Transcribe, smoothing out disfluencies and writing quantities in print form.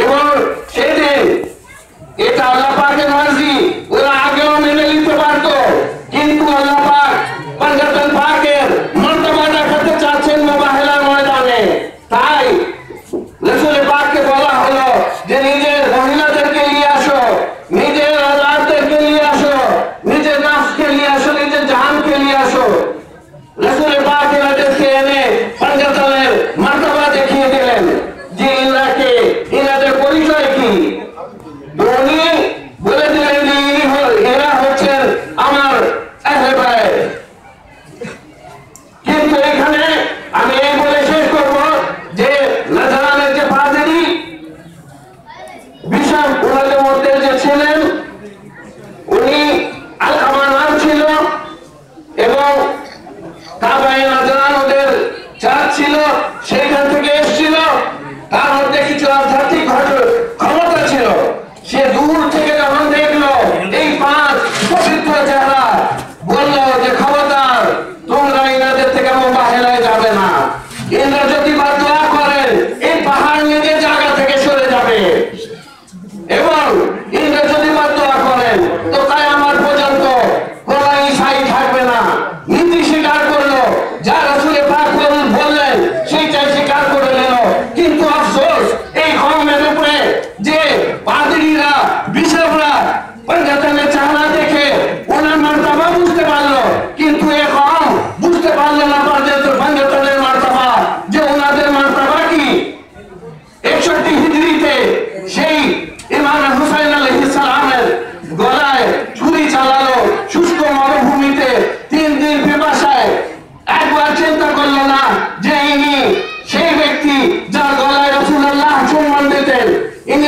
এবং সেদিন এটা আল্লাহ পাকের মর্জি, ওরা আগেও মেনে নিতে পারতো, কিন্তু আল্লাহ পাক পাঞ্জাতন পাকের মর্তবা দেখাতে চাচ্ছেন মুবাহিলার ময়দানে। তাই রাসূল পাককে বলা হলো যে নিজের মহিলাদেরকে নিয়ে আসো, নিজের আওলাদদেরকে নিয়ে আসো, নিজের নাফসকে নিয়ে আসো, নিজের জাহানকে নিয়ে আসো। রাসূল পাক এনাদেরকে এনে পাঞ্জাতনের মর্তবা দেখিয়ে দিলেন যে ইনাদের পরিচয় কি। উনি বলে দিলেন যে এরা হচ্ছেন আমার আহলে বাইত। কিন্তু এখানে আমি এই বলে শেষ করবো যে নাজরানের যে পাদ্রী বিশাল ওনাদের মধ্যে যে ছিলেন, উনি আলকামা নাম ছিল এবং কাবায়ে নাজরান ওদের চার্চ ছিল, সেইখান থেকে এসেছিল। তার মধ্যে কিছু আধ্যাত্মিক ক্ষমতা ছিল। সে দূর থেকে যখন দেখলো এই 5 পবিত্র চেহারা, বললো যে খবরদার, তোমরা ইনাদের থেকে মুবাহিলায় যাবে না। ইনারা যদি বা দোয়া করেন এই পাহাড় নিজের জায়গা থেকে সরে যাবে, এবং ইনারা যদি বা দোয়া করেন তো কিয়ামত পর্যন্ত কোন ঈসাই থাকবে না। নীতি স্বীকার করলো, যা রাসূল পাক বললেন সেইটাই স্বীকার করে নিল। কিন্তু আফসোস এই কওমের উপরে যে পাদ্রীরা বিশপরা পাঞ্জাতনের চেহারা দেখে ওনার মর্তবা বুঝতে পারলো, কিন্তু এই কওম বুঝতে পারলো না পাঞ্জাতনের মর্তবা, যে ওনাদের মর্তবা কি। 61 হিজরিতে সেই ইমাম হুসাইন আলাইহিস সালামের গলায় ছুরি চালালো শুষ্ক মরুভূমিতে 3 দিন পিপাসায়। একবার চিন্তা করলো না যে ইনি সেই ব্যক্তি যার গলায় রাসূলুল্লাহ সম্মান দিতেন। ইনি